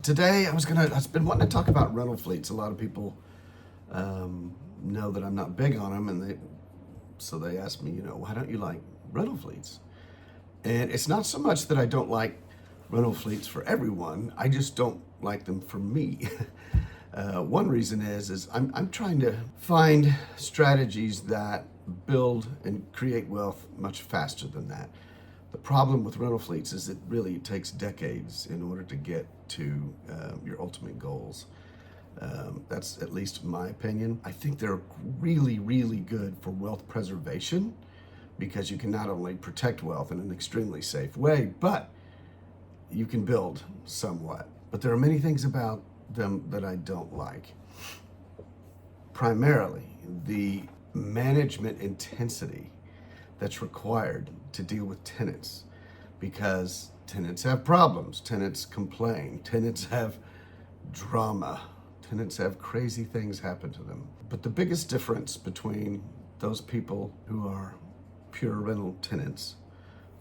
Today I've been wanting to talk about rental fleets. A lot of people know that I'm not big on them, and they ask me, why don't you like rental fleets? And it's not so much that I don't like rental fleets for everyone. I just don't like them for me. One reason is I'm trying to find strategies that build and create wealth much faster than that. The problem with rental fleets is it really takes decades in order to get to your ultimate goals. That's at least my opinion. I think they're really, really good for wealth preservation because you can not only protect wealth in an extremely safe way, but you can build somewhat. But there are many things about them that I don't like. Primarily, the management intensity that's required to deal with tenants, because tenants have problems, tenants complain, tenants have drama, tenants have crazy things happen to them. But the biggest difference between those people who are pure rental tenants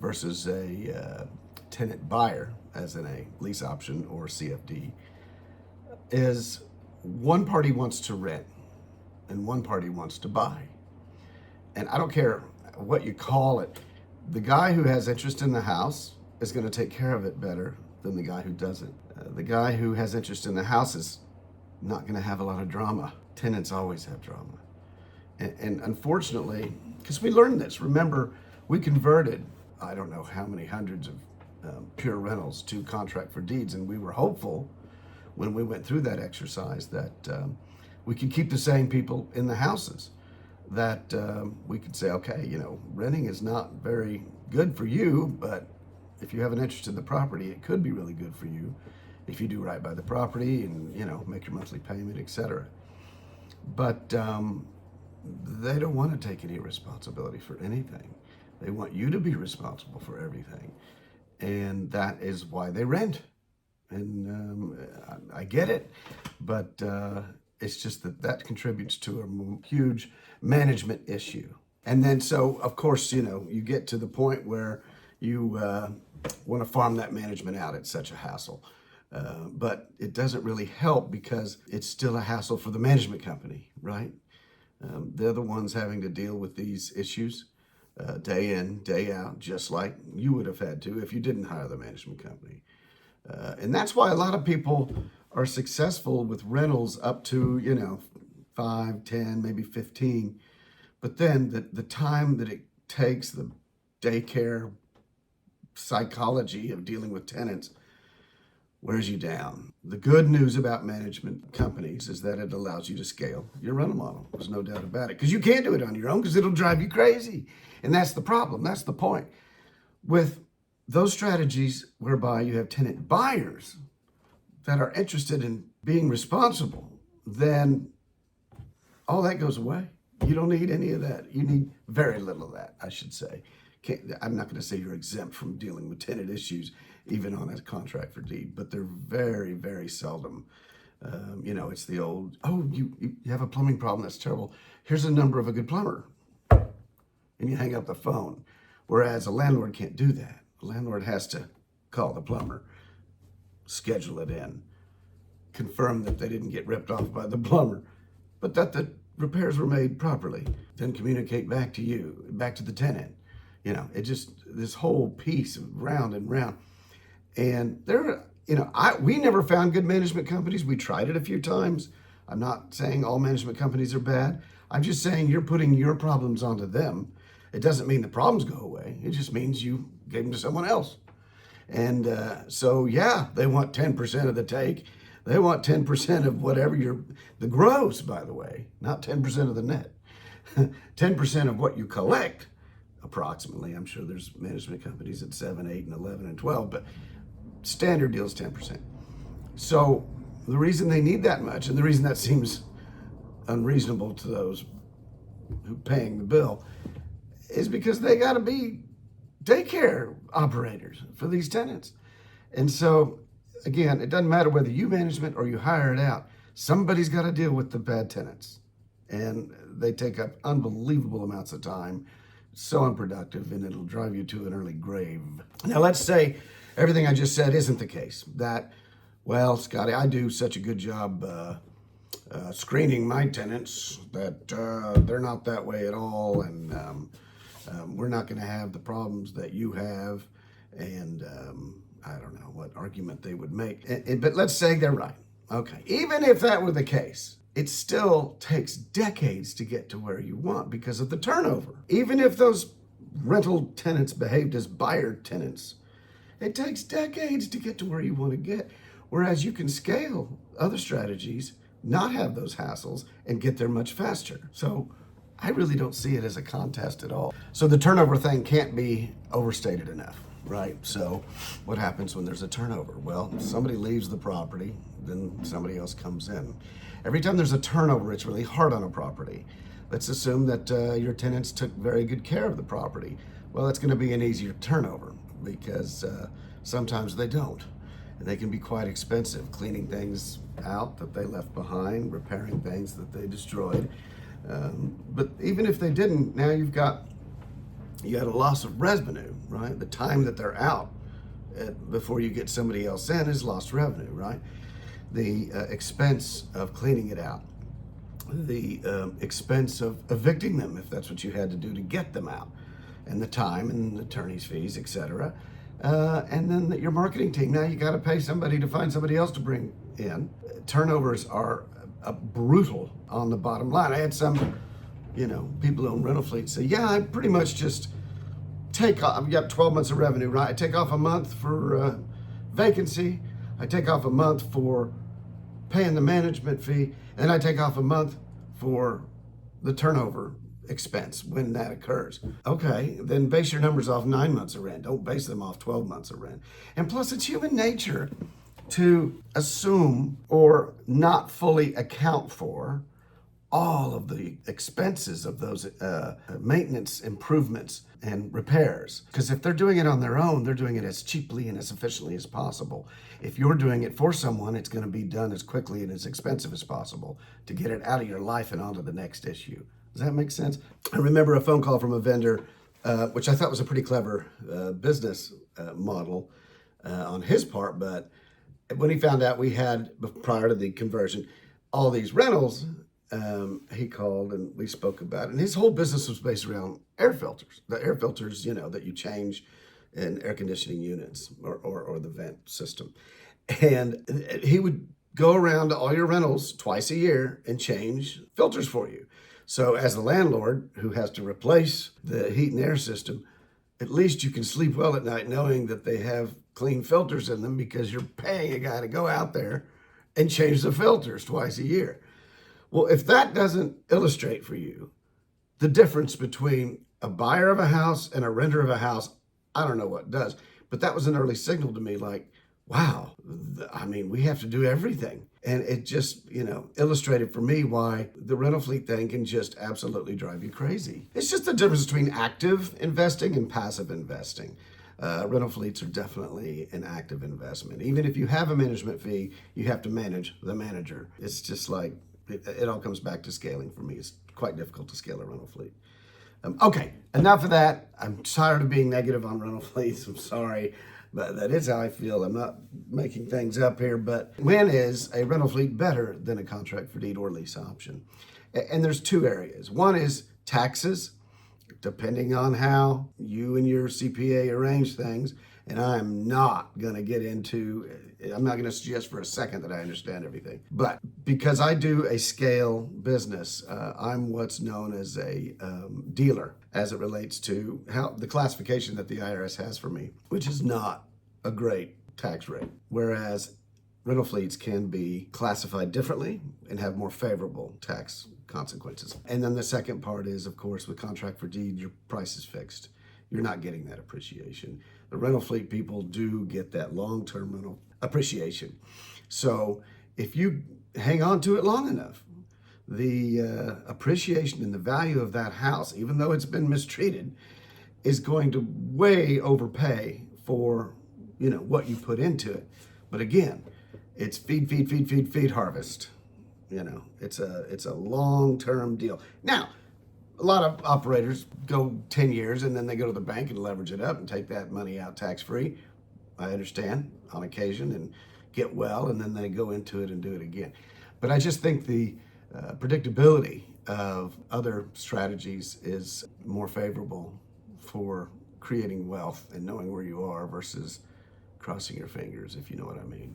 versus a tenant buyer, as in a lease option or CFD, is one party wants to rent and one party wants to buy. And I don't care what you call it, the guy who has interest in the house is going to take care of it better than the guy who doesn't. The guy who has interest in the house is not going to have a lot of drama. Tenants always have drama. And unfortunately, because we learned this, remember, we converted, I don't know how many hundreds of pure rentals to contract for deeds, and we were hopeful when we went through that exercise that we could keep the same people in the houses, that we could say, okay, renting is not very good for you, but if you have an interest in the property, it could be really good for you if you do right by the property and, make your monthly payment, etc. But they don't want to take any responsibility for anything. They want you to be responsible for everything. And that is why they rent. And I get it, but it's just that contributes to a huge management issue. And then so, of course, you get to the point where you want to farm that management out. It's such a hassle. But it doesn't really help because it's still a hassle for the management company, right? They're the ones having to deal with these issues day in, day out, just like you would have had to if you didn't hire the management company. And that's why a lot of people are successful with rentals up to, 5, 10, maybe 15. But then the time that it takes, the daycare psychology of dealing with tenants wears you down. The good news about management companies is that it allows you to scale your rental model. There's no doubt about it. Because you can't do it on your own because it'll drive you crazy. And that's the problem. That's the point. With those strategies whereby you have tenant buyers that are interested in being responsible, then all that goes away. You don't need any of that. You need very little of that, I should say. I'm not going to say you're exempt from dealing with tenant issues, even on a contract for deed, but they're very, very seldom. It's the old, you have a plumbing problem, that's terrible. Here's a number of a good plumber. And you hang up the phone. Whereas a landlord can't do that. A landlord has to call the plumber, schedule it in, confirm that they didn't get ripped off by the plumber, but that the repairs were made properly, then communicate back to you, back to the tenant. This whole piece of round and round. And we never found good management companies. We tried it a few times. I'm not saying all management companies are bad. I'm just saying you're putting your problems onto them. It doesn't mean the problems go away. It just means you gave them to someone else. And they want 10% of the take. They want 10% of whatever the gross, by the way, not 10% of the net. 10% of what you collect, approximately. I'm sure there's management companies at 7, 8, and 11, and 12, but standard deal is 10%. So the reason they need that much, and the reason that seems unreasonable to those who are paying the bill, is because they got to be daycare operators for these tenants. And so, again, it doesn't matter whether you management or you hire it out. Somebody's got to deal with the bad tenants. And they take up unbelievable amounts of time, so unproductive, and it'll drive you to an early grave. Now, let's say everything I just said isn't the case, that Well, Scotty, I do such a good job screening my tenants that they're not that way at all, and we're not going to have the problems that you have. And I don't know what argument they would make, but let's say they're right. Okay, even if that were the case, it still takes decades to get to where you want because of the turnover. Even if those rental tenants behaved as buyer tenants, it takes decades to get to where you want to get. Whereas you can scale other strategies, not have those hassles, and get there much faster. So I really don't see it as a contest at all. So the turnover thing can't be overstated enough, right? So what happens when there's a turnover? Well, somebody leaves the property, then somebody else comes in. Every time there's a turnover, it's really hard on a property. Let's assume that your tenants took very good care of the property. Well, it's going to be an easier turnover because sometimes they don't. And they can be quite expensive, cleaning things out that they left behind, repairing things that they destroyed. But even if they didn't, now you got a loss of revenue, right? The time that they're out before you get somebody else in is lost revenue, right? The expense of cleaning it out, the expense of evicting them if that's what you had to do to get them out, and the time and attorney's fees, etc. And then your marketing team. Now you got to pay somebody to find somebody else to bring in. Turnovers are brutal on the bottom line. I had some, people who own rental fleets say, yeah, I pretty much just take off. I've got 12 months of revenue, right? I take off a month for vacancy. I take off a month for paying the management fee, and I take off a month for the turnover expense when that occurs. Okay, then base your numbers off 9 months of rent. Don't base them off 12 months of rent. And plus, it's human nature to assume or not fully account for all of the expenses of those maintenance improvements and repairs. Because if they're doing it on their own, they're doing it as cheaply and as efficiently as possible. If you're doing it for someone, it's going to be done as quickly and as expensive as possible to get it out of your life and onto the next issue. Does that make sense? I remember a phone call from a vendor, which I thought was a pretty clever business model on his part, but when he found out we had, prior to the conversion, all these rentals, he called and we spoke about it. And his whole business was based around air filters. The air filters, that you change in air conditioning units or the vent system. And he would go around to all your rentals twice a year and change filters for you. So as the landlord who has to replace the heat and air system, at least you can sleep well at night knowing that they have clean filters in them because you're paying a guy to go out there and change the filters twice a year. Well, if that doesn't illustrate for you the difference between a buyer of a house and a renter of a house, I don't know what does. But that was an early signal to me like, wow, we have to do everything. And it just, illustrated for me why the rental fleet thing can just absolutely drive you crazy. It's just the difference between active investing and passive investing. Rental fleets are definitely an active investment. Even if you have a management fee, you have to manage the manager. It's just like, it all comes back to scaling for me. It's quite difficult to scale a rental fleet. Okay, enough of that. I'm tired of being negative on rental fleets. I'm sorry, but that is how I feel. I'm not making things up here, but when is a rental fleet better than a contract for deed or lease option? And there's two areas. One is taxes, depending on how you and your CPA arrange things. And I'm not going to suggest for a second that I understand everything. But because I do a scale business, I'm what's known as a dealer as it relates to how the classification that the IRS has for me, which is not a great tax rate. Whereas rental fleets can be classified differently and have more favorable tax consequences. And then the second part is, of course, with contract for deed, your price is fixed. You're not getting that appreciation. The rental fleet people do get that long-term rental appreciation. So if you hang on to it long enough, the appreciation and the value of that house, even though it's been mistreated, is going to way overpay for what you put into it. But again, it's feed, harvest. It's a long-term deal. Now, a lot of operators go 10 years and then they go to the bank and leverage it up and take that money out tax-free. I understand on occasion and get well and then they go into it and do it again. But I just think the predictability of other strategies is more favorable for creating wealth and knowing where you are versus crossing your fingers, if you know what I mean.